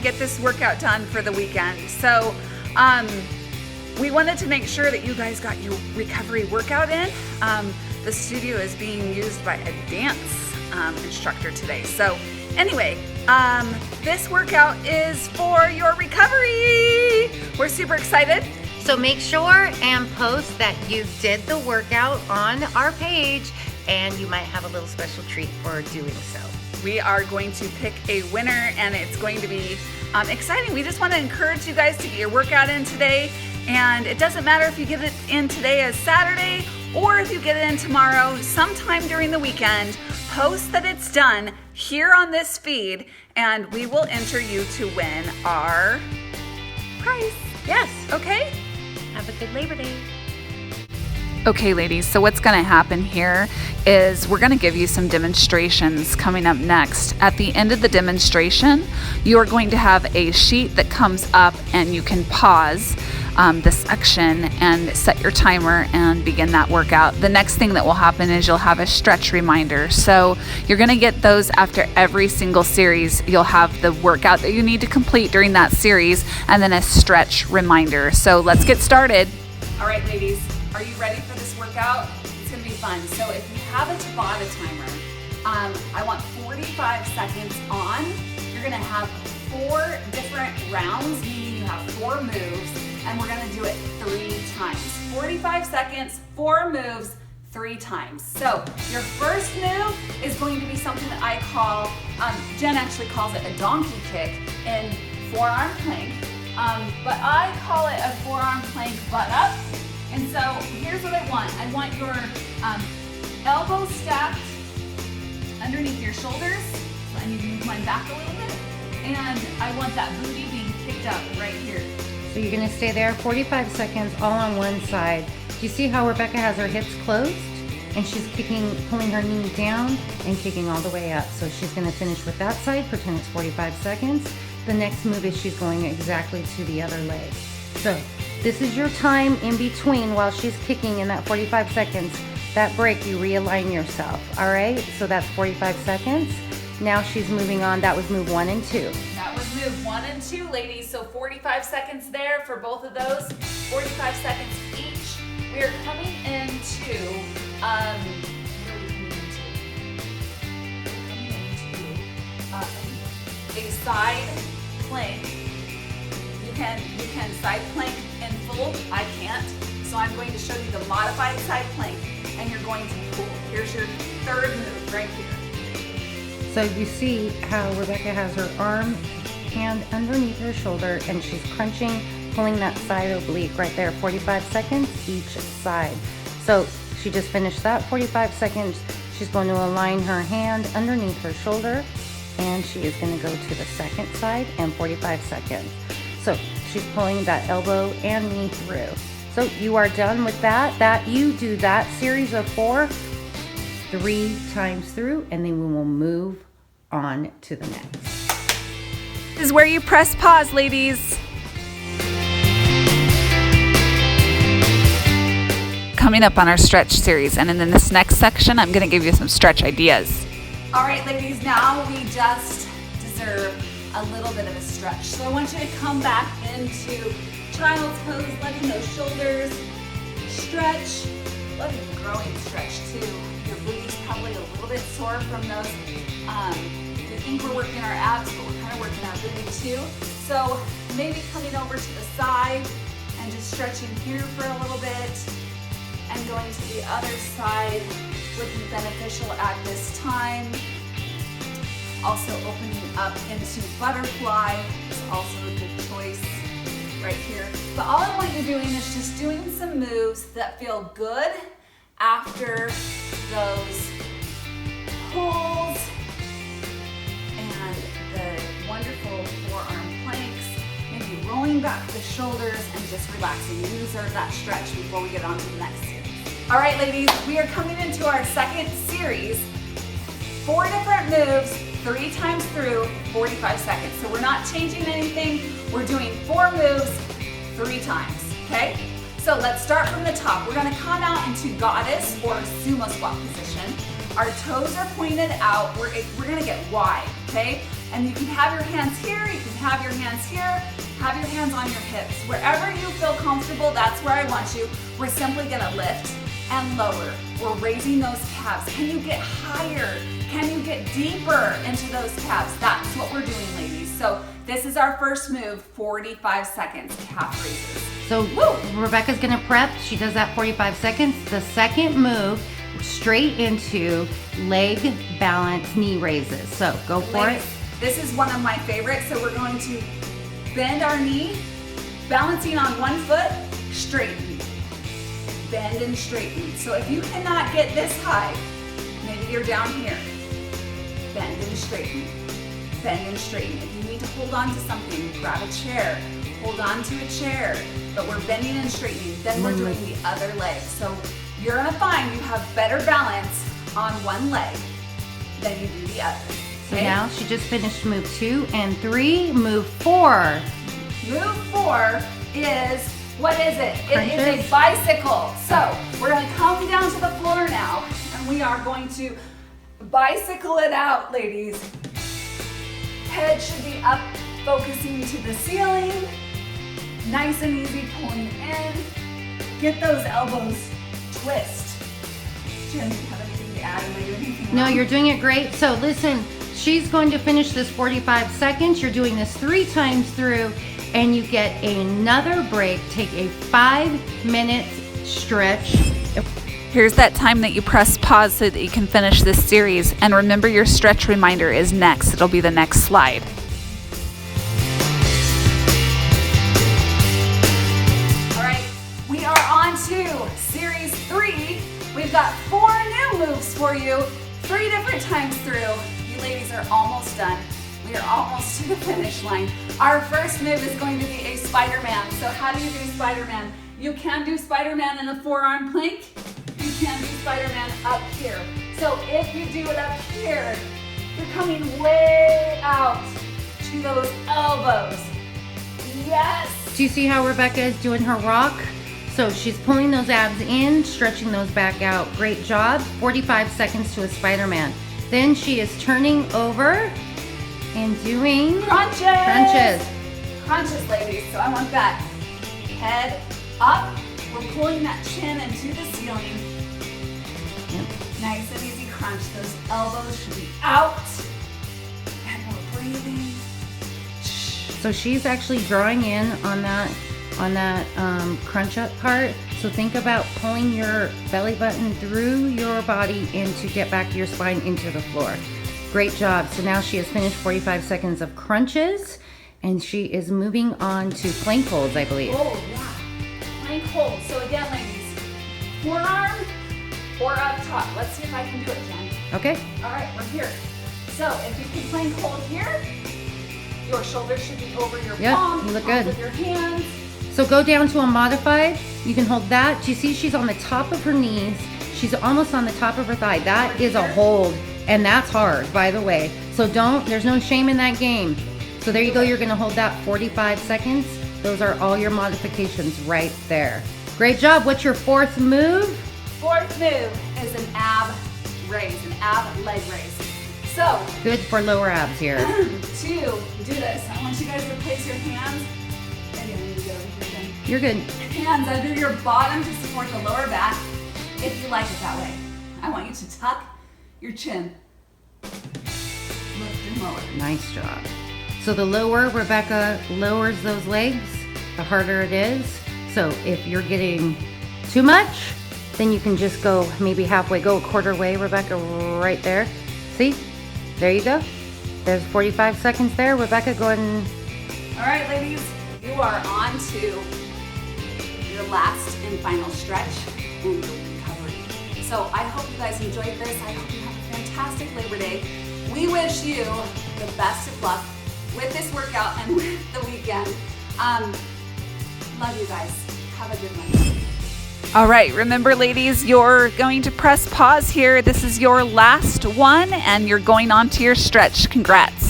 get this workout done for the weekend. So we wanted to make sure that you guys got your recovery workout in. The studio is being used by a dance instructor today. So anyway, this workout is for your recovery. We're super excited. So make sure and post that you did the workout on our page, and you might have a little special treat for doing so. We are going to pick a winner, and it's going to be exciting. We just want to encourage you guys to get your workout in today. And it doesn't matter if you get it in today as Saturday or if you get it in tomorrow, sometime during the weekend. Post that it's done here on this feed, and we will enter you to win our prize. Yes. Okay? Have a good Labor Day. Okay, ladies, so what's going to happen here is we're going to give you some demonstrations coming up next. At the end of the demonstration, you are going to have a sheet that comes up, and you can pause the section and set your timer and begin that workout. The next thing that will happen is you'll have a stretch reminder. So you're going to get those after every single series. You'll have the workout that you need to complete during that series and then a stretch reminder. So let's get started. All right, ladies, are you ready for this workout? It's going to be fun. So if you have a Tabata timer, I want 45 seconds on. You're going to have 4 different rounds, meaning you have 4 moves. And we're gonna do it 3 times. 45 seconds, 4 moves, 3 times. So your first move is going to be something that I call, Jen actually calls it a donkey kick in forearm plank, but I call it a forearm plank butt up. And so here's what I want. I want your elbows stacked underneath your shoulders. So I need to move mine back a little bit. And I want that booty being kicked up right here. So you're going to stay there 45 seconds all on one side. Do you see how Rebecca has her hips closed? And she's pulling her knee down and kicking all the way up. So she's going to finish with that side, pretend it's 45 seconds. The next move is she's going exactly to the other leg. So this is your time in between while she's kicking in that 45 seconds. That break, you realign yourself, all right? So that's 45 seconds. Now she's moving on. That was move 1 and 2. That was move 1 and 2, ladies. So 45 seconds there for both of those. 45 seconds each. We are coming into, what are we coming into? A side plank. You can side plank in full. I can't. So I'm going to show you the modified side plank, and you're going to pull. Here's your third move right here. So you see how Rebecca has her hand underneath her shoulder, and she's crunching, pulling that side oblique right there, 45 seconds each side. So she just finished that 45 seconds. She's going to align her hand underneath her shoulder, and she is going to go to the second side and 45 seconds. So she's pulling that elbow and knee through. So you are done with that. You do that series of 4 3 times through, and then we will move on to the next. This is where you press pause, ladies. Coming up on our stretch series, and in this next section, I'm going to give you some stretch ideas. All right, ladies, now we just deserve a little bit of a stretch. So I want you to come back into child's pose, letting those shoulders stretch, letting the groin stretch too. Your booty's probably a little bit sore from those. We think we're working our abs, but we're kind of working our booty too. So maybe coming over to the side and just stretching here for a little bit, and going to the other side would be beneficial at this time. Also opening up into butterfly is also a good choice right here. But all I want you doing is just doing some moves that feel good after those pulls and the wonderful forearm planks. Maybe rolling back the shoulders and just relaxing. You deserve that stretch before we get on to the next series. All right, ladies, we are coming into our second series. 4 different moves, 3 times through, 45 seconds. So we're not changing anything. We're doing 4 moves, 3 times, okay? So let's start from the top. We're gonna come out into goddess or sumo squat position. Our toes are pointed out. We're gonna get wide, okay? And you can have your hands here, you can have your hands here, have your hands on your hips. Wherever you feel comfortable, that's where I want you. We're simply gonna lift and lower. We're raising those calves. Can you get higher? Can you get deeper into those calves? That's what we're doing, ladies. So this is our first move, 45 seconds, calf raises. So Rebecca's gonna prep. She does that 45 seconds. The second move, straight into leg balance knee raises. So go for it. This is one of my favorites. So we're going to bend our knee, balancing on one foot, straighten. Bend and straighten. So if you cannot get this high, maybe you're down here. Bend and straighten. Bend and straighten. If you need to hold on to something, grab a chair. Hold on to a chair. But we're bending and straightening. Then we're doing the other leg. So you're gonna find you have better balance on one leg than you do the other. So now she just finished move 2 and 3. Move 4. Move 4 is, what is it? Crunches. It is a bicycle. So we're gonna come down to the floor now and we are going to bicycle it out, ladies. Head should be up, focusing to the ceiling. Nice and easy, pulling in. Get those elbows twist. Jen, do you have anything to add? No, you're doing it great. So listen, she's going to finish this 45 seconds. You're doing this 3 times through and you get another break. Take a 5-minute stretch. Here's that time that you press pause so that you can finish this series. And remember, your stretch reminder is next. It'll be the next slide. All right, we are on to series 3. We've got 4 new moves for you, 3 different times through. You ladies are almost done. We are almost to the finish line. Our first move is going to be a Spider-Man. So how do you do Spider-Man? You can do Spider-Man in a forearm plank. You can do Spider-Man up here. So if you do it up here, you're coming way out to those elbows. Yes. Do you see how Rebecca is doing her rock? So she's pulling those abs in, stretching those back out. Great job. 45 seconds to a Spider-Man. Then she is turning over and doing crunches. Crunches, ladies. So I want that head up. We're pulling that chin into the ceiling. Yep. Nice and easy crunch. Those elbows should be out. And we're breathing. So she's actually drawing in on that crunch up part. So think about pulling your belly button through your body and to get back your spine into the floor. Great job. So now she has finished 45 seconds of crunches and she is moving on to plank holds, I believe. Oh yeah, plank hold. So again, ladies, forearm or up top. Let's see if I can do it, Jen. Okay. All right, we're here. So if you can plank hold here, your shoulders should be over your palm. You look palms good. With your hands. So go down to a modified. You can hold that. Do you see she's on the top of her knees? She's almost on the top of her thigh. That is a hold, and that's hard, by the way. So there's no shame in that game. So there you go. You're gonna hold that 45 seconds. Those are all your modifications right there. Great job. What's your 4th move? 4th move is an ab raise, an ab leg raise. So Good for lower abs here. to do this, I want you guys to place your hands. You're good. Hands under your bottom to support the lower back, if you like it that way. I want you to tuck your chin. Lift and lower. Nice job. So the lower Rebecca lowers those legs, the harder it is. So if you're getting too much, then you can just go maybe halfway, go a quarter way, Rebecca, right there. See? There you go. There's 45 seconds there. Rebecca, go ahead and... All right, ladies, you are on to your last and final stretch and your recovery. So I hope you guys enjoyed this. I hope you have a fantastic Labor Day. We wish you the best of luck with this workout and with the weekend. Love you guys. Have a good one. All right, remember ladies, you're going to press pause here. This is your last one and you're going on to your stretch. Congrats.